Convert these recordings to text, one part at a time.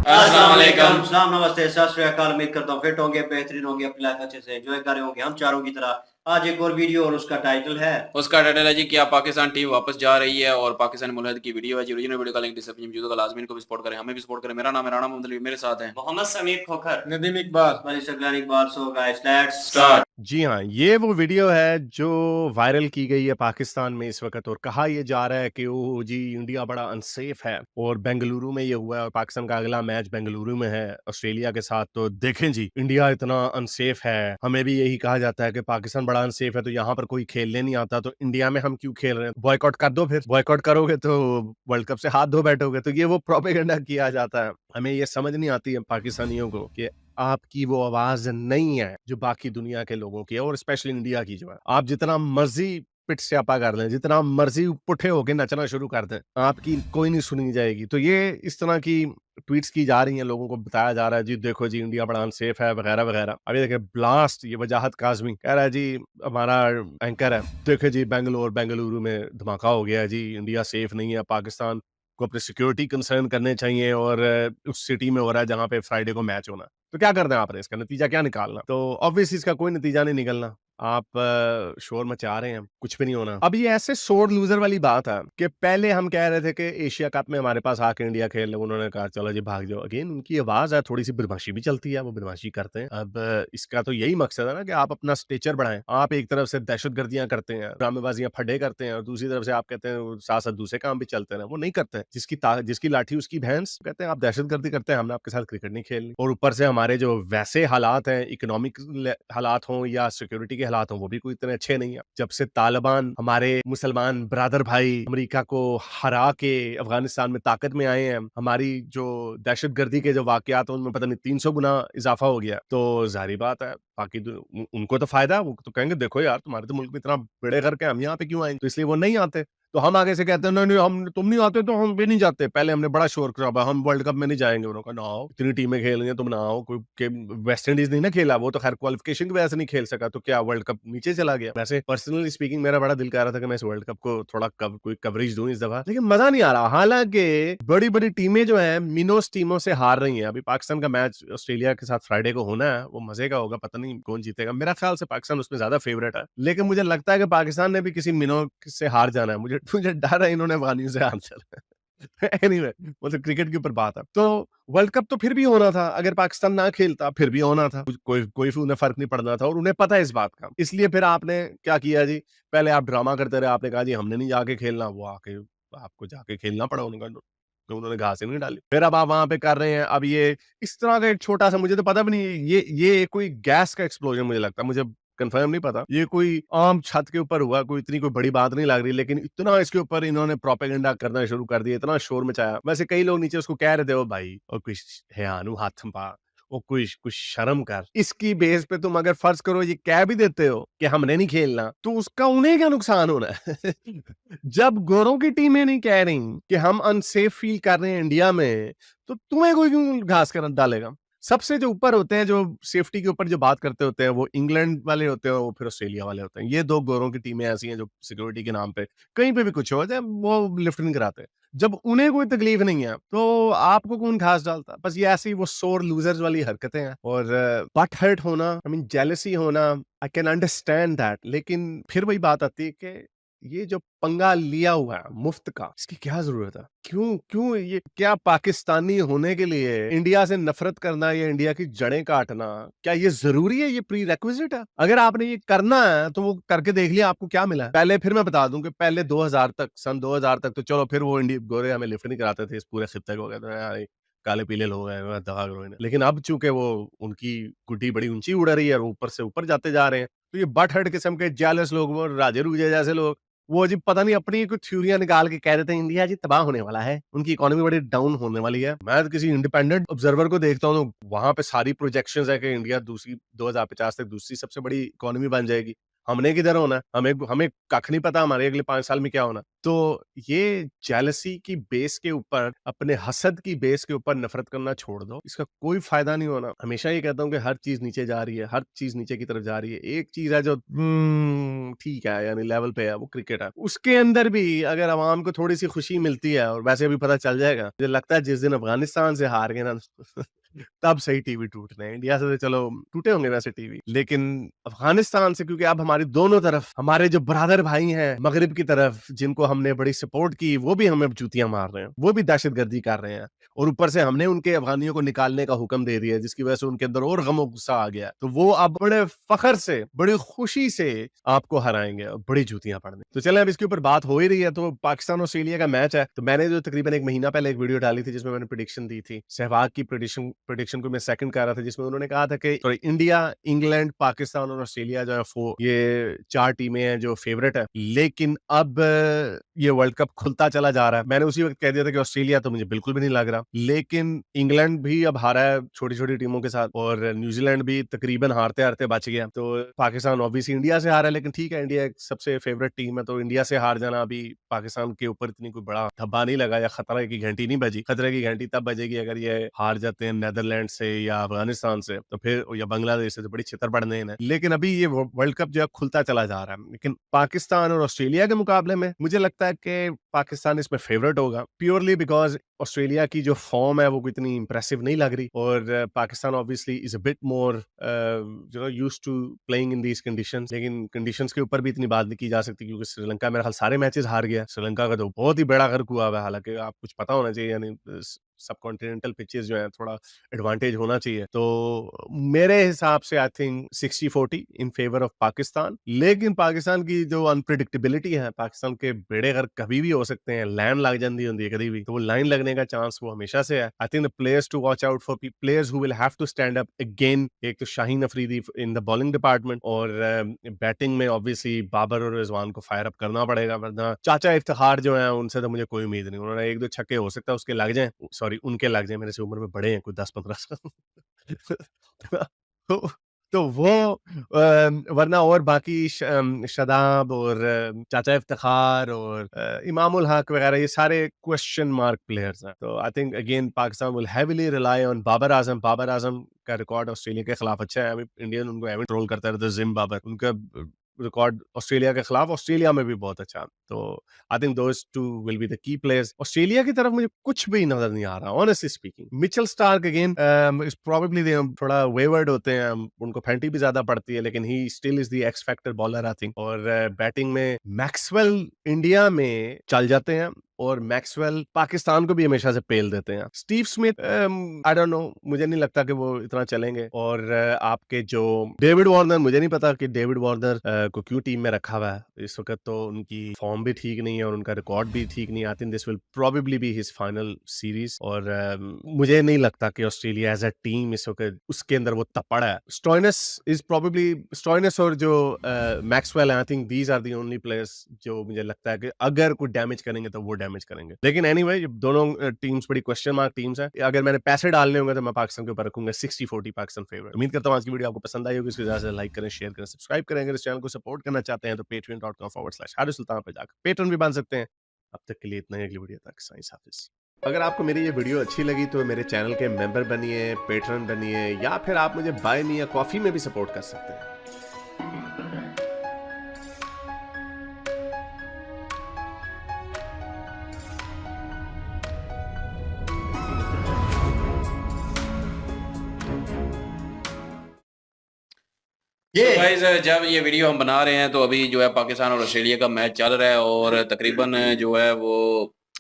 अस्सलाम वालेकुम। सलाम, नमस्ते, सत श्री अकाल। उम्मीद करता हूँ फिट होंगे, बेहतरीन होंगे, अपनी लाइफ अच्छे से एंजॉय कर रहे होंगे हम चारों की तरह। आज एक और वीडियो और उसका टाइटल है उसका टाइटल है जी क्या पाकिस्तान टीम वापस जा रही है और पाकिस्तानी मुल्क की वीडियो है जी। ओरिजिनल वीडियो का लिंक डिस्क्रिप्शन में मौजूद है। लाजमी इनको भी सपोर्ट करें, हमें भी सपोर्ट करें। मेरा नाम है राणा मोहम्मद अली, मेरे साथ हैं Mohammad Sameer Khokhar, Nadeem Iqbal. Bani Iqbal. So guys let's start. जी हाँ, ये वो वीडियो है जो वायरल की गई है पाकिस्तान में इस वक्त और कहा ये जा रहा है कि ओ जी इंडिया बड़ा अनसेफ है और बेंगलुरु में ये हुआ है और पाकिस्तान का अगला मैच बेंगलुरु में है ऑस्ट्रेलिया के साथ। तो देखें जी, इंडिया इतना अनसेफ है, हमें भी यही कहा जाता है कि पाकिस्तान बड़ा अनसेफ है तो यहाँ पर कोई खेलने नहीं आता, तो इंडिया में हम क्यों खेल रहे हैं? बॉयकॉट कर दो, फिर बॉयकॉट करोगे तो वर्ल्ड कप से हाथ धो बैठोगे। तो ये वो प्रोपेगेंडा किया जाता है। हमें ये समझ नहीं आती है पाकिस्तानियों को कि आपकी वो आवाज नहीं है जो बाकी दुनिया के लोगों की है और स्पेशली इंडिया की जो है। आप जितना मर्जी पिट स्यापा कर लें, जितना मर्जी पुठे होके नचना शुरू कर दें, आपकी कोई नहीं सुनी जाएगी। तो ये इस तरह की ट्वीट्स की जा रही हैं, लोगों को बताया जा रहा है जी देखो जी इंडिया बड़ा अनसेफ है वगैरह वगैरह। अभी देखिए ब्लास्ट, ये वजाहत काजमी कह रहा है जी, हमारा एंकर है, देखिए जी बेंगलुरु में धमाका हो गया है जी, इंडिया सेफ नहीं है, पाकिस्तान को अपने सिक्योरिटी कंसर्न करने चाहिए और उस सिटी में हो रहा है जहां पे फ्राइडे को मैच होना। तो क्या करना है आपने, इसका नतीजा क्या निकालना? तो ऑब्वियसली इसका कोई नतीजा नहीं निकलना। आप शोर मचा रहे हैं, कुछ भी नहीं होना। अब ये ऐसे सोर लूजर वाली बात है कि पहले हम कह रहे थे कि एशिया कप में हमारे पास आके इंडिया खेल ले, उन्होंने कहा चलो जी भाग जाओ। अगेन उनकी आवाज है, थोड़ी सी बदमाशी भी चलती है, वो बदमाशी करते हैं। अब इसका तो यही मकसद है ना कि आप अपना स्टेचर बढ़ाएं। आप एक तरफ से दहशतगर्दियां करते हैं, ड्रामेबाजियां फड्डे करते हैं और दूसरी तरफ से आप कहते हैं साथ साथ दूसरे काम भी चलते हैं। वो नहीं करते हैं। जिसकी लाठी उसकी भैंस, कहते हैं आप दहशतगर्दी करते हैं, हमने आपके साथ क्रिकेट नहीं खेलनी। और ऊपर से हमारे जो वैसे हालात हैं, इकोनॉमिक हालात हों या सिक्योरिटी के हालात हों, वो भी कोई इतने अच्छे नहीं है। जब से तालिबान हमारे मुसलमान ब्रदर भाई अमेरिका को हरा के अफगानिस्तान में ताकत में आए हैं, हमारी जो दहशतगर्दी के जो वाकयात हैं उनमें पता नहीं 300 गुना इजाफा हो गया। तो जाहिर बात है बाकी उनको तो फायदा है, वो तो कहेंगे देखो यार तुम्हारे तो मुल्क में इतना बड़े करके हम यहाँ पे क्यों आए, तो इसलिए वो नहीं आते। तो हम आगे से कहते हैं नहीं नहीं हम तुम नहीं आते तो हम भी नहीं जाते। पहले हमने बड़ा शोर कराया हम वर्ल्ड कप में नहीं जाएंगे, उन्होंने कहा ना आओ, इतनी टीमें खेल रही हैं तुम ना आओ। कोई के वेस्ट इंडीज नहीं ना खेला, वो तो खैर क्वालिफिकेशन की वजह से नहीं खेल सका, तो क्या वर्ल्ड कप नीचे चला गया? वैसे पर्सनली स्पीकिंग मेरा बड़ा दिल कर रहा था कि मैं इस वर्ल्ड कप को थोड़ा कोई कवरेज दूं इस दफा, लेकिन मजा नहीं आ रहा। हालांकि बड़ी बड़ी टीमें जो है मिनोस टीमों से हार रही है। अभी पाकिस्तान का मैच ऑस्ट्रेलिया के साथ फ्राइडे को होना है, वो मजे का होगा, पता नहीं कौन जीतेगा। मेरा ख्याल से पाकिस्तान उसमें ज्यादा फेवरेट है, लेकिन मुझे लगता है कि पाकिस्तान ने भी किसी मिनो से हार जाना है। मुझे मुझे डर है इन्होंने अफगानियों से हार जाना है। एनीवे वो तो क्रिकेट के ऊपर बात है। तो वर्ल्ड कप तो फिर भी होना था, अगर पाकिस्तान ना खेलता फिर भी होना था, कोई कोई उन्हें फर्क नहीं पड़ना था और उन्हें पता है इस बात का। इसलिए फिर आपने क्या किया जी, पहले आप ड्रामा करते रहे, आपने कहा जी हमने नहीं जाके खेलना, वो आके आपको जाके खेलना पड़ा उनका, तो उन्होंने घास ही नहीं डाली। फिर अब आप वहां पे कर रहे हैं। अब ये इस तरह का एक छोटा सा, मुझे तो पता भी नहीं, ये कोई गैस का एक्सप्लोजन मुझे लगता है, मुझे कंफर्म नहीं पता, ये कोई आम छत के ऊपर हुआ, कोई इतनी कोई बड़ी बात नहीं लग रही, लेकिन इतना इसके ऊपर इन्होंने प्रोपेगेंडा करना शुरू कर दिया, इतना शोर मचाया। वैसे कई लोग नीचे उसको कह रहे थे ओ भाई और कुछ है आनू हाथ थम्पा, वो कुछ कुछ शर्म कर। इसकी बेस पे तुम अगर फर्ज करो ये कह भी देते हो कि हमने नहीं खेलना, तो उसका उन्हें क्या नुकसान होना है? जब गोरों की टीमें नहीं कह रही कि हम अनसेफ फील कर रहे हैं इंडिया में, तो तुम्हें कोई क्यों घास कर डालेगा? सबसे जो ऊपर होते हैं, जो सेफ्टी के ऊपर जो बात करते होते हैं, वो इंग्लैंड वाले होते हैं, वो फिर ऑस्ट्रेलिया वाले होते हैं। ये दो गोरों की टीमें ऐसी हैं जो सिक्योरिटी के नाम पे कहीं पे भी कुछ हो जाए वो लिफ्ट नहीं कराते। जब उन्हें कोई तकलीफ नहीं है तो आपको कौन घास डालता? बस ये ऐसी वो सोर लूजर्स वाली हरकतें हैं। और बट हर्ट होना, आई मीन जेलसी होना, आई कैन अंडरस्टैंड दैट, लेकिन फिर वही बात आती है कि ये जो पंगा लिया हुआ है मुफ्त का, इसकी क्या जरूरत है? क्यों क्यों ये, क्या पाकिस्तानी होने के लिए इंडिया से नफरत करना या इंडिया की जड़ें काटना, क्या ये जरूरी है? ये प्री रेक्विजिट है? अगर आपने ये करना है तो वो करके देख लिया, आपको क्या मिला है। पहले फिर मैं बता दूं कि पहले 2000 तक, सन 2000 तक तो चलो फिर वो इंडिया गोरे हमें लिफ्ट नहीं कराते थे इस पूरे खित्ते को, कहते हैं यार ये काले पीले लोग हैं दगा करो इन्हें। लेकिन अब चूंकि वो उनकी गुड्डी बड़ी ऊंची उड़ रही है और ऊपर से ऊपर जाते जा रहे हैं, तो ये बट हर्ट किस्म के जेलस लोग, वो राजे रूजे जैसे लोग, वो जी पता नहीं अपनी कुछ थ्योरियां निकाल के कह देते हैं इंडिया जी तबाह होने वाला है, उनकी इकोनॉमी बड़ी डाउन होने वाली है। मैं तो किसी इंडिपेंडेंट ऑब्जर्वर को देखता हूँ तो वहां पे सारी प्रोजेक्शंस है कि इंडिया दूसरी 2050 तक दूसरी सबसे बड़ी इकोनॉमी बन जाएगी। हमने किधर होना है, हमें हमें कख नहीं पता हमारे अगले 5 साल में क्या होना। तो ये जेलसी की बेस के ऊपर, अपने हसद की बेस के ऊपर नफरत करना छोड़ दो, इसका कोई फायदा नहीं होना। हमेशा ये कहता हूँ कि हर चीज नीचे जा रही है, हर चीज नीचे की तरफ जा रही है। एक चीज है जो ठीक है, यानी लेवल पे है, वो क्रिकेट है। उसके अंदर भी अगर अवाम को थोड़ी सी खुशी मिलती है, और वैसे अभी पता चल जाएगा, मुझे लगता है जिस दिन अफगानिस्तान से हार गए ना तब सही टीवी टूटने हैं। इंडिया से तो चलो टूटे होंगे वैसे टीवी, लेकिन अफगानिस्तान से, क्योंकि अब हमारी दोनों तरफ हमारे जो ब्रदर भाई हैं मगरिब की तरफ, जिनको हमने बड़ी सपोर्ट की, वो भी हमें जूतियां मार रहे हैं, वो भी दहशतगर्दी कर रहे हैं, और ऊपर से हमने उनके अफगानियों को निकालने का हुक्म दे दिया, जिसकी वजह से उनके अंदर और गम और गुस्सा आ गया। तो वो अब बड़े फखर से, बड़ी खुशी से आपको हराएंगे और बड़ी जूतियां पड़ने। तो चलें, अब इसके ऊपर बात हो ही रही है, तो पाकिस्तान ऑस्ट्रेलिया का मैच है। तो मैंने जो तकरीबन 1 महीना पहले एक वीडियो डाली थी, जिसमें मैंने प्रेडिक्शन दी थी, सहवाग की प्रेडिक्शन को मैं सेकंड कर रहा था, जिसमें उन्होंने कहा था कि इंडिया, इंग्लैंड, पाकिस्तान और ऑस्ट्रेलिया जो है, ये 4 टीमें हैं जो फेवरेट है। लेकिन अब ये वर्ल्ड कप खुलता चला जा रहा है। मैंने उसी वक्त कह दिया था कि ऑस्ट्रेलिया तो मुझे बिल्कुल भी नहीं लग रहा, लेकिन इंग्लैंड भी अब हारा है छोटी छोटी टीमों के साथ, और न्यूजीलैंड भी तकरीबन हारते हारते बच गया। तो पाकिस्तान ऑब्वियसली इंडिया से हारा है, लेकिन ठीक है, इंडिया एक सबसे फेवरेट टीम है, तो इंडिया से हार जाना अभी पाकिस्तान के ऊपर इतनी कोई बड़ा धब्बा नहीं लगा, या खतरे की घंटी नहीं बजी। खतरे की घंटी तब बजेगी अगर ये हार जाते हैं नेदरलैंड से या अफगानिस्तान से, तो फिर, या बांग्लादेश से, तो बड़ी छितर पड़ने हैं। लेकिन अभी ये वर्ल्ड कप जो है खुलता चला जा रहा है। लेकिन पाकिस्तान और ऑस्ट्रेलिया के मुकाबले में मुझे लगता है कि पाकिस्तान इसमें फेवरेट होगा, प्योरली बिकॉज ऑस्ट्रेलिया की जो फॉर्म है वो इतनी इंप्रेसिव नहीं लग रही, और Pakistan obviously is a bit more used to playing in these conditions. लेकिन कंडीशंस के ऊपर भी इतनी बात नहीं की जा सकती, क्योंकि श्रीलंका मेरे ख्याल सारे मैचेस हार गया। श्रीलंका का तो बहुत ही बड़ा गर्क हुआ है, हालांकि आप कुछ पता होना चाहिए, यानी सब कॉन्टिनेंटल पिचेस जो है थोड़ा एडवांटेज होना चाहिए। तो मेरे हिसाब से I think 60-40 in favour of Pakistan. लेकिन पाकिस्तान की जो अनप्रिडिक्टेबिलिटी है, पाकिस्तान के बेड़े गर्क कभी भी हो सकते हैं, लाइन लग जाती होती है कभी भी, तो वो लाइन लगने का चांस वो हमेशा से है। I think the players to watch out for, players who will have to stand up again, एक तो Shaheen Afridi in the bowling department, और बैटिंग में ऑब्वियसली बाबर और रिजवान को फायर अप करना पड़ेगा, वरना चाचा इफ्तिखार जो है उनसे तो मुझे कोई उम्मीद नहीं। उन्होंने 1-2 छक्के हो सकता है उसके लग जाए, सॉरी उनके लग जाए, मेरे से उम्र में बड़े हैं कोई 10-15 साल तो तो वो वरना और बाकी शादाब और चाचा इफ्तिखार और इमामुल हक वगैरह, ये सारे क्वेश्चन मार्क प्लेयर्स हैं। तो I think again Pakistan will heavily rely on Babar Azam. Babar Azam का रिकॉर्ड ऑस्ट्रेलिया के खिलाफ अच्छा है, अभी इंडियन उनको एवं ट्रोल करता रहता है, जिम बाबर, उनका रिकॉर्ड ऑस्ट्रेलिया के खिलाफ ऑस्ट्रेलिया में भी बहुत अच्छा। तो I think those two will be the key players. Australia की तरफ मुझे कुछ भी नजर नहीं आ रहा, honestly speaking. Mitchell Starc again is probably थोड़ा वेवर्ड होते हैं, उनको फैंटी भी ज्यादा पड़ती है, लेकिन he still is the x factor bowler I think. और बैटिंग में मैक्सवेल इंडिया में चल जाते हैं, और मैक्सवेल पाकिस्तान को भी हमेशा से पेल देते हैं। Steve Smith I don't know, मुझे नहीं लगता कि वो इतना चलेंगे। और आपके जो डेविड वार्नर, मुझे नहीं पता कि डेविड वार्नर को क्यों टीम में रखा हुआ है इस वक्त, तो उनकी फॉर्म भी ठीक नहीं है और उनका रिकॉर्ड भी ठीक नहीं है। I think this will probably be his final series, और मुझे नहीं लगता कि ऑस्ट्रेलिया एज अ टीम इस वक्त उसके अंदर वो तपड़ है। स्टोइनिस इज प्रोबेबली, स्टोइनिस और जो मैक्सवेल है, I think these are the only players जो मुझे लगता है कि अगर कोई डैमेज करेंगे तो वो डैमेज करेंगे। लेकिन एनीवे दोनों टीम्स बड़ी क्वेश्चन मार्क टीम्स हैं। अगर मैंने पैसे डालने होंगे तो मैं पाकिस्तान के ऊपर रखूंगा 60-40 पाकिस्तान फेवरेट। उम्मीद करता हूं आज की वीडियो आपको पसंद आई होगी। इसको ज्यादा से लाइक करें, शेयर करें, सब्सक्राइब करें। अगर इस चैनल को सपोर्ट करना चाहते हैं तो patreon.com/हारिस सुल्तान पे जाकर पेट्रन भी बन सकते हैं। अब तक के लिए इतना ही, अगली वीडियो तक साइंस हाफिज। अगर आपको मेरी ये वीडियो अच्छी लगी तो मेरे चैनल के मेंबर बनिए, पेट्रन बनिए, या फिर आप मुझे बाय मी या कॉफी में भी सपोर्ट कर सकते हैं। तो गाइस जब ये वीडियो हम बना रहे हैं तो अभी जो है पाकिस्तान और ऑस्ट्रेलिया का मैच चल रहा है, और तकरीबन जो है वो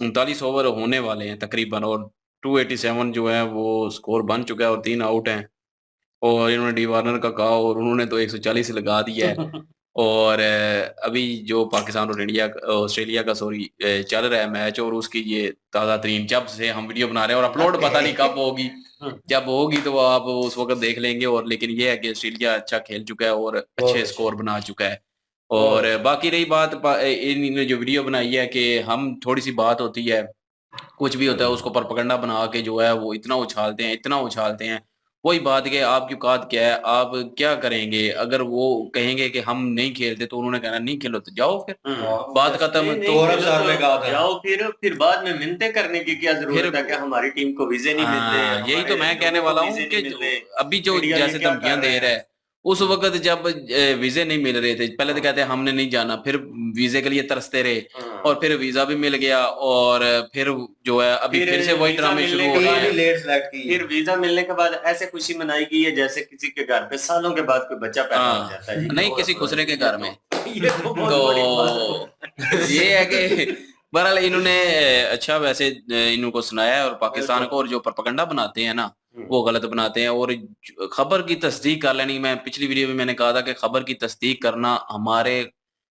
39 ओवर होने वाले हैं तकरीबन, और 287 जो है वो स्कोर बन चुका है और 3 आउट हैं। और इन्होंने डी वार्नर का कहा और उन्होंने तो 140 लगा दिया है। और अभी जो पाकिस्तान और ऑस्ट्रेलिया का चल रहा है मैच, और उसकी ये ताज़ा तरीन, जब से हम वीडियो बना रहे हैं, और अपलोड पता नहीं कब होगी, जब होगी तो आप उस वक्त देख लेंगे। और लेकिन ये है कि ऑस्ट्रेलिया अच्छा खेल चुका है और अच्छे स्कोर बना चुका है। और बाकी रही बात इन्होंने जो वीडियो बनाई है कि हम थोड़ी सी बात होती है, कुछ भी होता है उसको प्रोपेगेंडा बना के जो है वो इतना उछालते हैं वही बात कि आपकी औकात क्या है, आप क्या करेंगे? अगर वो कहेंगे कि हम नहीं खेलते तो उन्होंने कहना नहीं खेलो तो जाओ फिर, बात खत्म। नहीं, तो नहीं खेलो साल में कहा तो था। जाओ, फिर बाद में मिन्नतें करने की क्या जरूरत है कि हमारी टीम को वीजे नहीं मिल रहे, यही तो हमारे मैं कहने लोगों को वाला हूँ वीजे कि नहीं मिल रहे, अभी जो मीडिया ये जैसे क्या धमकियां कर रहे दे रहा हैं। है, उस वक्त जब वीजे नहीं मिल रहे थे, पहले तो कहते हैं हमने नहीं जाना, फिर वीजे के लिए तरसते रहे, और फिर वीजा भी मिल गया, और फिर जो है अभी फिर से वही वीजा ड्रामे मिलने शुरू के हो रहे बाद हैं। लेट सेलेक्ट की फिर वीजा मिलने के बाद ऐसे खुशी मनाई गई है जैसे किसी के घर पे सालों के बाद कोई बच्चा पैदा हो जाता है जी। नहीं, किसी खुसरे के घर में। ये तो बहुत बड़ी बात तो ये है कि बहरहाल इन्होंने अच्छा वैसे इनको सुनाया है, और पाकिस्तान को, और जो प्रोपेगेंडा बनाते हैं ना वो गलत बनाते हैं, और खबर की तस्दीक कर लेनी। मैं पिछली वीडियो में मैंने कहा था कि खबर की तस्दीक करना हमारे,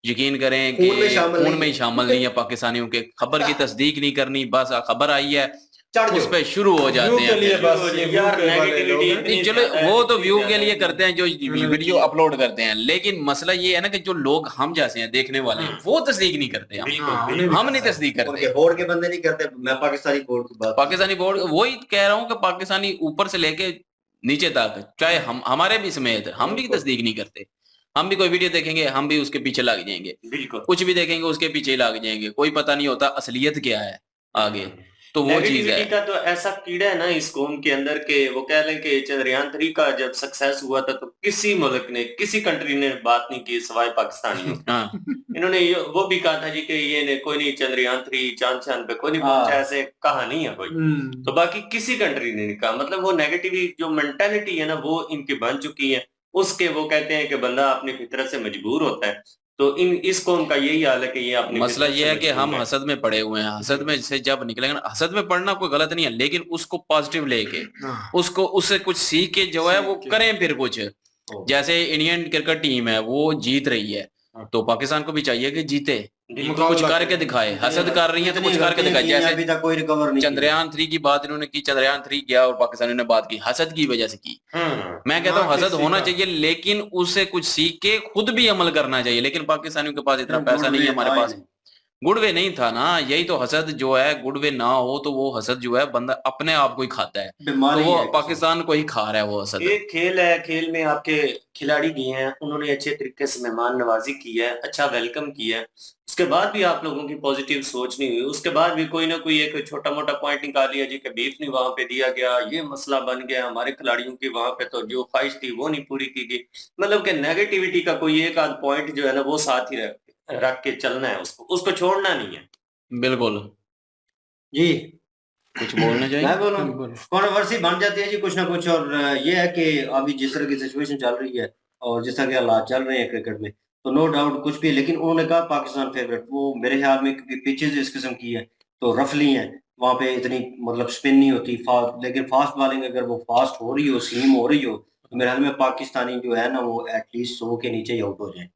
यकीन करें कि खून में शामिल खून नहीं में है। ही शामिल नहीं है पाकिस्तानियों के। खबर की तस्दीक नहीं करनी, बस खबर आई है चढ़ उस जाओ। पे शुरू हो जाते व्यू के हैं। लिए बस ये व्यू यार के वाले लोग नेगेटिविटी हैं। नहीं चलो, वो तो व्यू के लिए करते हैं जो वीडियो अपलोड करते हैं, लेकिन मसला ये है ना कि जो लोग हम जैसे हैं देखने वाले, वो तस्दीक नहीं करते। हम नहीं तस्दीक उनके करते। बोर्ड के बंदे नहीं करते। मैं पाकिस्तानी बोर्ड की बात पाकिस्तानी बोर्ड, वही कह रहा हूँ कि पाकिस्तानी ऊपर से लेके नीचे तक, चाहे हम हमारे भी समेत, हम भी तस्दीक नहीं करते। हम भी कोई वीडियो देखेंगे, हम भी उसके पीछे लग जाएंगे, बिल्कुल कुछ भी देखेंगे उसके पीछे ही लग जाएंगे, कोई पता नहीं होता असलियत क्या है आगे। तो वो चीज है। नेगेटिविटी का तो ऐसा कीड़ा है ना इस कौम के अंदर के, वो कह लें कि चंद्रयान 3 का जब सक्सेस हुआ था तो किसी मुल्क ने, किसी कंट्री ने बात नहीं की सिवाय पाकिस्तानियों। हाँ, इन्होंने वो भी कहा था जी कि ये कोई नहीं, चंद्रयान 3 चांद पे कोई नहीं पहुंचा, ऐसे कहा नहीं है कोई। तो बाकी किसी कंट्री ने नहीं कहा। मतलब वो नेगेटिव जो मेंटालिटी है ना वो इनकी बन चुकी है। उसके वो कहते हैं कि बंदा अपनी फितरत से मजबूर होता है। तो इस कौम का यही हाल है कि ये अपनी मसला फितरत ये से है कि मजबूर हम है। हसद में पड़े हुए हैं। हसद में से जब निकलेंगे ना, हसद में पड़ना कोई गलत नहीं है, लेकिन उसको पॉजिटिव लेके, उसको उससे कुछ सीख के जो है वो करें फिर कुछ। जैसे इंडियन क्रिकेट टीम है वो जीत रही है, तो पाकिस्तान को भी चाहिए कि जीते, तो कुछ करके दिखाए। हसद कर रही है तो कुछ करके दिखाए। जैसे अभी तक कोई रिकवर नहीं चंद्रयान 3 की बात इन्होंने की, चंद्रयान 3 गया और पाकिस्तानियों ने बात की, हसद की वजह से की। मैं कहता हूँ हसद होना चाहिए, लेकिन उससे कुछ सीख के खुद भी अमल करना चाहिए। लेकिन पाकिस्तानियों के पास इतना पैसा नहीं है, हमारे पास गुडवे नहीं था ना। यही तो हसद जो है, गुडवे ना हो तो वो हसद जो है बंदा अपने आप को ही खाता है, तो वो पाकिस्तान को ही खा रहा है वो हसद। एक खेल है, खेल में आपके खिलाड़ी गए हैं, उन्होंने अच्छे तरीके से मेहमान नवाजी की है, अच्छा वेलकम किया है, उसके बाद भी आप लोगों की पॉजिटिव सोच नहीं हुई। उसके बाद भी कोई ना कोई एक छोटा मोटा पॉइंट निकाल लिया जी कि बीफ नहीं वहां पे दिया गया, ये मसला बन गया, हमारे खिलाड़ियों की वहां पे तो जो ख्वाहिश थी वो नहीं पूरी की गई। मतलब कि नेगेटिविटी का कोई एक आध पॉइंट जो है ना वो साथ ही रख के चलना है, उसको छोड़ना नहीं है। बिल्कुल जी। कुछ बोलना चाहिए। मैं बोलूं, कंट्रोवर्सी बन जाती है जी कुछ ना कुछ। और ये है कि अभी जिस तरह की सिचुएशन चल रही है और जिस तरह के हालात चल रहे हैं क्रिकेट में, तो नो डाउट कुछ भी है। लेकिन उन्होंने कहा पाकिस्तान फेवरेट, वो मेरे ख्याल में क्योंकि पिचेज इस किस्म की है तो रफली है, वहां पे इतनी मतलब स्पिन नहीं होती फास्ट। लेकिन फास्ट बॉलिंग अगर वो फास्ट हो रही हो, सीम हो रही हो, तो मेरे ख्याल में पाकिस्तानी जो है ना वो एटलीस्ट 100 के नीचे ही आउट हो जाए।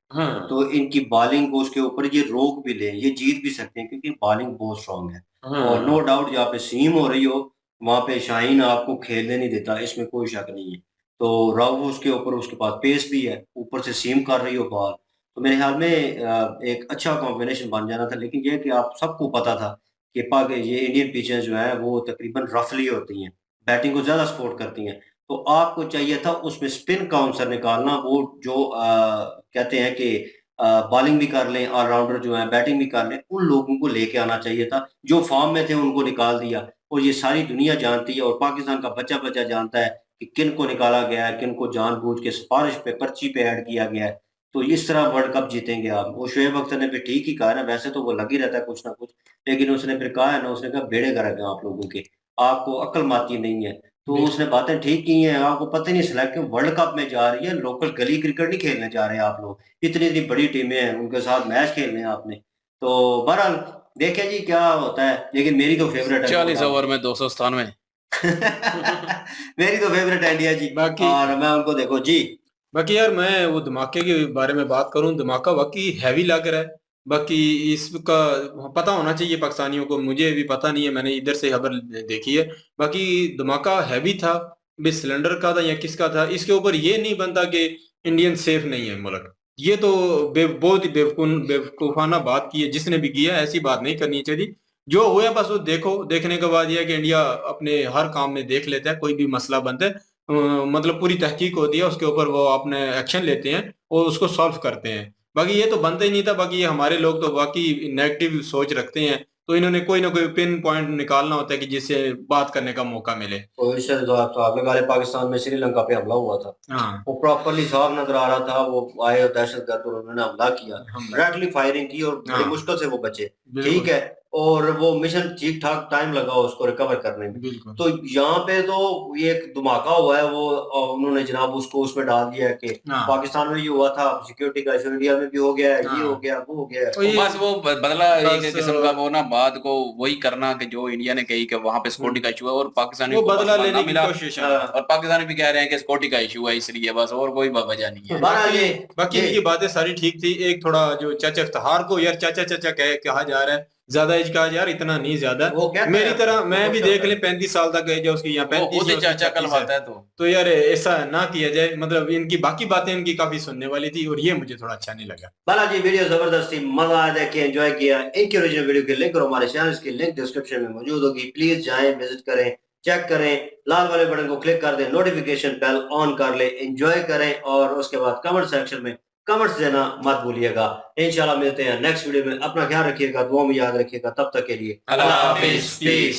तो इनकी बॉलिंग को उसके ऊपर ये रोक भी ले, ये जीत भी सकते हैं क्योंकि बॉलिंग बहुत स्ट्रांग है। और नो डाउट जहाँ पे सीम हो रही हो वहां पे शाहीन आपको खेलने नहीं देता, इसमें कोई शक नहीं है। तो राव उसके ऊपर, उसके पास पेस भी है, ऊपर से सीम कर रही हो बॉल, तो मेरे ख्याल में एक अच्छा कॉम्बिनेशन बन जाना था। लेकिन ये कि आप सबको पता था कि पाक ये इंडियन पिचेस जो है वो तकरीबन रफली होती हैं, बैटिंग को ज्यादा सपोर्ट करती हैं। तो आपको चाहिए था उसमें स्पिन का आंसर निकालना, वो जो कहते हैं कि बॉलिंग भी कर लें, ऑलराउंडर जो है बैटिंग भी कर लें, उन लोगों को लेके आना चाहिए था। जो फॉर्म में थे उनको निकाल दिया। और ये सारी दुनिया जानती है और पाकिस्तान का बच्चा बच्चा जानता है कि किन को निकाला गया है, किन को जानबूझ के सिफारिश पे पर्ची पे ऐड किया गया है। तो इस तरह वर्ल्ड कप जीतेंगे आप। वो शोएब अख्तर ने भी ठीक ही कहा ना, वैसे तो वो लग ही रहता है कुछ ना कुछ, लेकिन उसने फिर कहा है ना, उसने कहा बेड़े गर्क हैं आप लोगों के, आपको अक्ल माती नहीं है। तो उसने बातें ठीक की हैं। आपको पता नहीं सिलेक्ट वर्ल्ड कप में जा रही है, लोकल गली क्रिकेट नहीं खेलने जा रहे हैं आप लोग। इतनी इतनी बड़ी टीमें हैं, उनके साथ मैच खेलने हैं आपने। तो बहरहाल देखे जी क्या होता है। लेकिन मेरी तो फेवरेट है 40 ओवर में 297। मेरी तो फेवरेट है इंडिया जी। बाकी और मैं उनको देखो जी। बाकी यार मैं वो धमाके के बारे में बात करूं, धमाका वाकई हैवी लग रहा है। बाकी इसका पता होना चाहिए पाकिस्तानियों को, मुझे भी पता नहीं है, मैंने इधर से खबर देखी है। बाकी धमाका हैवी था, भी सिलेंडर का था या किसका था, इसके ऊपर ये नहीं बनता कि इंडियन सेफ नहीं है मुल्क। ये तो बहुत ही बेवकूफाना बात की है जिसने भी किया, ऐसी बात नहीं करनी चाहिए। जो हुआ बस वो देखो, देखने के बाद यह है कि इंडिया अपने हर काम में देख लेता है, कोई भी मसला बनता है मतलब पूरी तहकीक होती है, उसके ऊपर वो अपने एक्शन लेते हैं और उसको सॉल्व करते हैं। बाकी ये तो बनता ही नहीं था, बाकी ये हमारे लोग तो बाकी नेगेटिव सोच रखते हैं, तो इन्होंने कोई ना कोई पिन पॉइंट निकालना होता है कि जिससे बात करने का मौका मिले। तो इससे तो आपने कहा पाकिस्तान में श्रीलंका पे हमला हुआ था, हाँ, वो प्रॉपरली साफ नजर आ रहा था, वो आए और दहशतगर्द और उन्होंने हमला किया, हम डायरेक्टली फायरिंग की और बड़ी हाँ, मुश्किल से वो बचे। ठीक बिल्कुल, है, और वो मिशन ठीक ठाक टाइम लगा उसको रिकवर करने में। बिल्कुल। तो यहाँ पे तो ये एक धमाका हुआ है, वो उन्होंने जनाब उसको उसमें डाल दिया है कि हाँ, पाकिस्तान में ये हुआ था, सिक्योरिटी का इशू इंडिया में भी हो गया है, ये हो हाँ। गया, वो हो गया है। तो वो ये बस वो बदला एक बस किस्म का वो ना बात को वही करना कि जो इंडिया ने कही कि वहां पे सिक्योरिटी का इशू है और पाकिस्तानी वो को बस बदला ना लेने की मिला, कोशिश है। और पाकिस्तानी भी कह रहे हैं कि सिक्योरिटी का इशू है इसलिए, बस और कोई वजह नहीं है। बहरहाल ये बाकी इनकी बातें सारी ठीक थी। एक थोड़ा जो चाचा इफ्तिखार को यार चाचा चाचा कहा जा रहा है, ज्यादा एज कहा यार, इतना नहीं ज्यादा। वो कहता मेरी है, तरह वो मैं भी खुश देख होता ले है। 35 साल तक एज है उसकी, या वो 35 खुद या ही उसकी चाचा 36 है। कहलवाता है तो यार ऐसा ना किया जाए, मतलब इनकी बाकी बातें इनकी काफी सुनने वाली थी और ये मुझे थोड़ा अच्छा नहीं लगा। बालाजी वीडियो जबरदस्त थी, मजा आया, देख के एंजॉय किया। इनकी ओरिजिनल वीडियो के लिंक और हमारे चैनल की लिंक डिस्क्रिप्शन में मौजूद होगी, प्लीज जाएं, विजिट करें, चेक करें, लाल वाले बटन को क्लिक कर दें, नोटिफिकेशन बेल ऑन कर ले, एंजॉय करें और उसके बाद कमेंट सेक्शन में कमेंट्स देना मत भूलिएगा। इंशाल्लाह मिलते हैं नेक्स्ट वीडियो में, अपना ख्याल रखिएगा, दुआ में याद रखिएगा, तब तक के लिए अल्लाह अल्लाह हाफिज, हाफिज, पीस।